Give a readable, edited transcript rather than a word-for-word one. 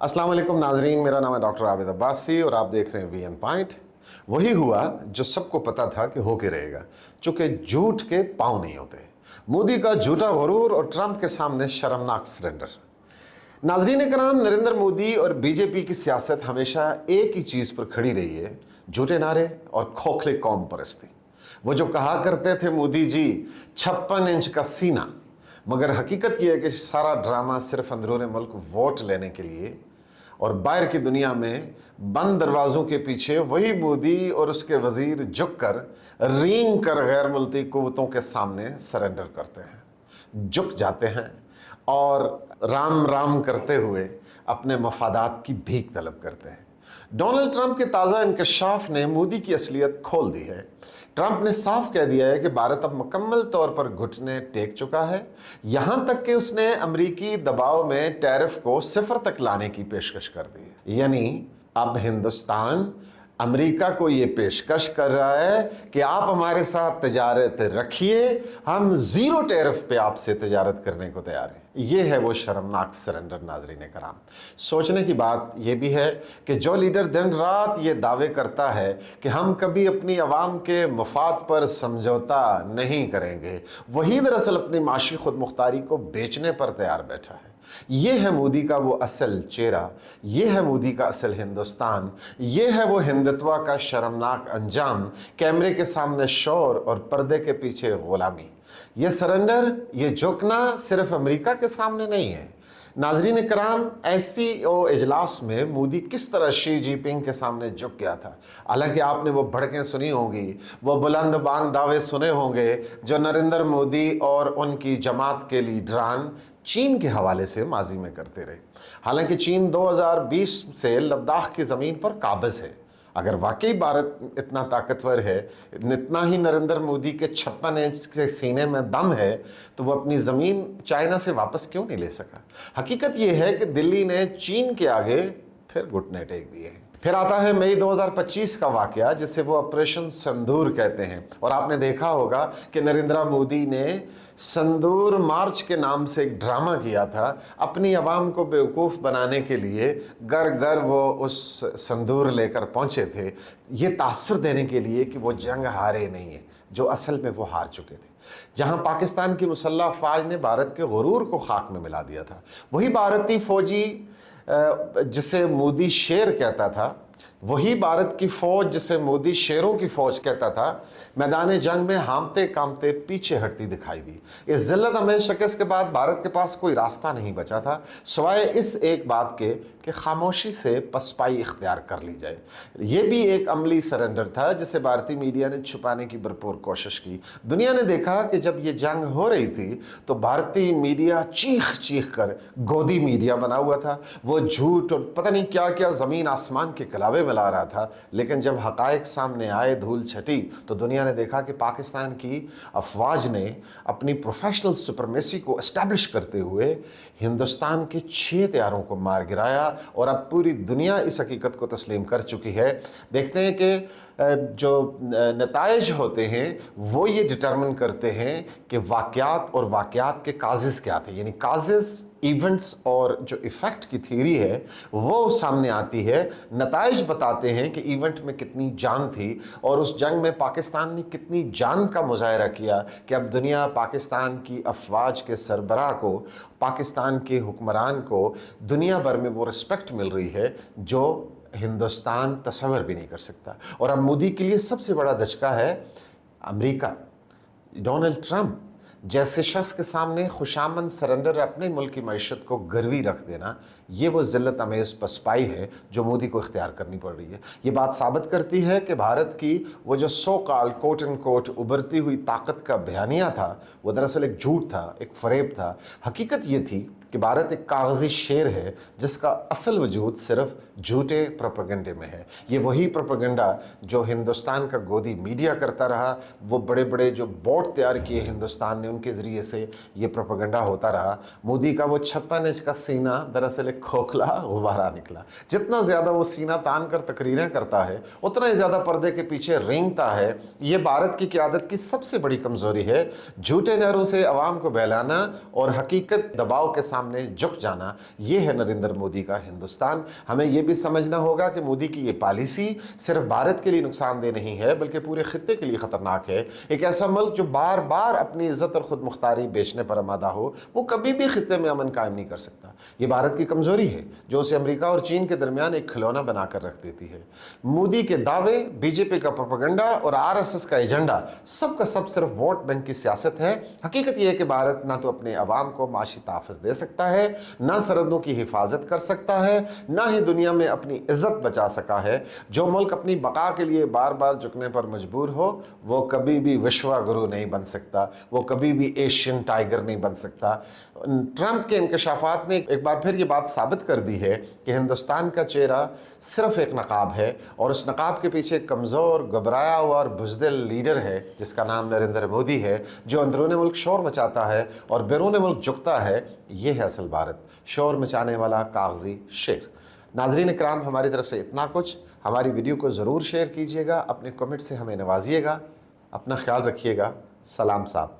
अस्सलाम वालेकुम नाजरीन, मेरा नाम है डॉक्टर आबिद अब्बासी और आप देख रहे हैं वीएन पॉइंट। वही हुआ जो सबको पता था कि हो के रहेगा, चूंकि झूठ के पांव नहीं होते। मोदी का झूठा गुरूर और ट्रंप के सामने शर्मनाक सरेंडर। नाजरीन कराम, नरेंद्र मोदी और बीजेपी की सियासत हमेशा एक ही चीज़ पर खड़ी रही है, झूठे नारे और खोखले कौम परस्ती। वो जो कहा करते थे मोदी जी 56 इंच का सीना, मगर हकीकत यह है कि सारा ड्रामा सिर्फ अंदरूनी मुल्क वोट लेने के लिए और बाहर की दुनिया में बंद दरवाज़ों के पीछे वही मोदी और उसके वजीर झुक कर रींग कर गैर मुल्की कुव्वतों के सामने सरेंडर करते हैं, झुक जाते हैं और राम राम करते हुए अपने मफादात की भीख तलब करते हैं। डोनाल्ड ट्रंप के ताज़ा इंकशाफ ने मोदी की असलियत खोल दी है। ट्रंप ने साफ कह दिया है कि भारत अब मुकम्मल तौर पर घुटने टेक चुका है, यहां तक कि उसने अमरीकी दबाव में टैरिफ को सिफर तक लाने की पेशकश कर दी है। यानी अब हिंदुस्तान अमेरिका को ये पेशकश कर रहा है कि आप हमारे साथ तजारत रखिए, हम ज़ीरो टैरिफ पे आपसे तजारत करने को तैयार हैं। ये है वो शर्मनाक सरेंडर। नाजरीन कराम, सोचने की बात यह भी है कि जो लीडर दिन रात ये दावे करता है कि हम कभी अपनी आवाम के मफाद पर समझौता नहीं करेंगे, वही दरअसल अपनी माशी खुद मुख्तारी को बेचने पर तैयार बैठा है। ये है मोदी का वो असल चेहरा, ये है मोदी का असल हिंदुस्तान, ये है वो हिंदुत्व का शर्मनाक अंजाम, कैमरे के सामने शोर और पर्दे के पीछे गुलामी। ये सरेंडर, ये झुकना सिर्फ अमेरिका के सामने नहीं है। नाजरीन कराम, SCO इजलास में मोदी किस तरह शी जिनपिंग के सामने झुक गया था। हालांकि आपने वो भड़कें सुनी होंगी, वो बुलंद बांग दावे सुने होंगे जो नरेंद्र मोदी और उनकी जमात के लीडरान चीन के हवाले से माजी में करते रहे। हालांकि चीन 2020 से लद्दाख की ज़मीन पर काबिज है। अगर वाकई भारत इतना ताकतवर है, इतना ही नरेंद्र मोदी के 56 इंच के सीने में दम है, तो वो अपनी ज़मीन चाइना से वापस क्यों नहीं ले सका। हकीकत ये है कि दिल्ली ने चीन के आगे फिर घुटने टेक दिए हैं। फिर आता है मई 2025 का वाकया, जिसे वो ऑपरेशन संदूर कहते हैं। और आपने देखा होगा कि नरेंद्र मोदी ने संदूर मार्च के नाम से एक ड्रामा किया था, अपनी आवाम को बेवकूफ़ बनाने के लिए घर घर वो उस संदूर लेकर पहुंचे थे, ये तासर देने के लिए कि वो जंग हारे नहीं है, जो असल में वो हार चुके थे। जहां पाकिस्तान की मुसल्लह फ़ौज ने भारत के गुरूर को खाक में मिला दिया था, वही भारतीय फौजी जिसे मोदी शेर कहता था, वही भारत की फौज जिसे मोदी शेरों की फौज कहता था, मैदान जंग में हामते कामते पीछे हटती दिखाई दी। इस जिल्लत अमेज शिकस्त के बाद भारत के पास कोई रास्ता नहीं बचा था सिवाय इस एक बात के कि खामोशी से पसपाई इख्तियार कर ली जाए। यह भी एक अमली सरेंडर था जिसे भारतीय मीडिया ने छुपाने की भरपूर कोशिश की। दुनिया ने देखा कि जब ये जंग हो रही थी तो भारतीय मीडिया चीख चीख कर गोदी मीडिया बना हुआ था। वो झूठ और पता नहीं क्या क्या ज़मीन आसमान के कलावे मिला रहा था। लेकिन जब हकायक सामने आए, धूल छटी, तो दुनिया ने देखा कि पाकिस्तान की अफवाज ने अपनी प्रोफेशनल सुपरमेसी को एस्टैब्लिश करते हुए हिंदुस्तान के 6 तैयारों को मार गिराया। और अब पूरी दुनिया इस हकीकत को तस्लीम कर चुकी है। देखते हैं कि जो नताइज होते हैं वो ये डिटरमिन करते हैं कि वाक़यात और वाक़यात के काज़िज़ क्या थे। यानी काज़िज़, इवेंट्स और जो इफ़ेक्ट की थ्योरी है वो सामने आती है। नताइज बताते हैं कि इवेंट में कितनी जान थी और उस जंग में पाकिस्तान ने कितनी जान का मुजाहरा किया कि अब दुनिया पाकिस्तान की अफवाज के सरबराह को, पाकिस्तान के हुक्मरान को दुनिया भर में वो रिस्पेक्ट मिल रही है जो हिंदुस्तान तस्वर भी नहीं कर सकता। और अब मोदी के लिए सबसे बड़ा धचका है अमेरिका। डोनाल्ड ट्रंप जैसे शख्स के सामने खुशामंद सरेंडर अपने मुल्क की मईशत को गिरवी रख देना, ये वो ज़िल्लत अमेज़ पसपाई है जो मोदी को इख्तियार करनी पड़ रही है। ये बात साबित करती है कि भारत की वो जो सो कॉल कोट एंड कोट उभरती हुई ताकत का बयानिया था, वो दरअसल एक झूठ था, एक फरेब था। हकीकत ये थी कि भारत एक कागजी शेर है जिसका असल वजूद सिर्फ झूठे प्रोपेगेंडे में है। ये वही प्रोपेगेंडा जो हिंदुस्तान का गोदी मीडिया करता रहा, वो बड़े बड़े जो बोर्ड तैयार किए हिंदुस्तान ने, उनके ज़रिए से ये प्रोपेगेंडा होता रहा। मोदी का वो 56 इंच का सीना दरअसल एक खोखला गुब्बारा निकला। जितना ज़्यादा वो सीना तान कर तकरीरें करता है, उतना ही ज़्यादा पर्दे के पीछे रेंगता है। ये भारत की क़यादत की सबसे बड़ी कमज़ोरी है। झूठे नारों से अवाम को बहलाना और हकीकत दबाव के सामने झुक जाना, ये है नरेंद्र मोदी का हिंदुस्तान। हमें ये भी समझना होगा कि मोदी की ये पॉलिसी सिर्फ भारत के लिए नुकसानदेह नहीं है, बल्कि पूरे खित्ते के लिए ख़तरनाक है। एक ऐसा मुल्क जो बार बार अपनी इज़्ज़त और ख़ुद मुख्तारी बेचने पर आमादा हो, वो कभी भी खित्ते में अमन कायम नहीं कर सकता। ये भारत की कमज़ोरी है जो उसे अमेरिका और चीन के दरमियान एक खिलौना बनाकर रख देती है। मोदी के दावे, बीजेपी का प्रोपेगेंडा और आरएसएस का एजेंडा, सब का सब सिर्फ वोट बैंक की सियासत है। हकीकत यह है कि भारत ना तो अपने अवाम को माशी तहफ़्फ़ुज़ दे सकता है, ना सरहदों की हिफाजत कर सकता है, ना ही दुनिया में अपनी इज़्ज़त बचा सका है। जो मुल्क अपनी बका के लिए बार बार झुकने पर मजबूर हो, वो कभी भी विश्व गुरु नहीं बन सकता, वो कभी भी एशियन टाइगर नहीं बन सकता। ट्रंप के इंकशाफात ने एक बार फिर ये बात साबित कर दी है कि हिंदुस्तान का चेहरा सिर्फ एक नकाब है, और उस नकाब के पीछे एक कमज़ोर, घबराया हुआ और बुज़दिल लीडर है जिसका नाम नरेंद्र मोदी है, जो अंदरूनी मुल्क शोर मचाता है और बैरूनी मुल्क झुकता है। ये है असल भारत, शोर मचाने वाला कागजी शेर। नाज़रीन इकराम, हमारी तरफ से इतना कुछ। हमारी वीडियो को ज़रूर शेयर कीजिएगा, अपने कमेंट से हमें नवाजिएगा। अपना ख्याल रखिएगा। सलाम साहब।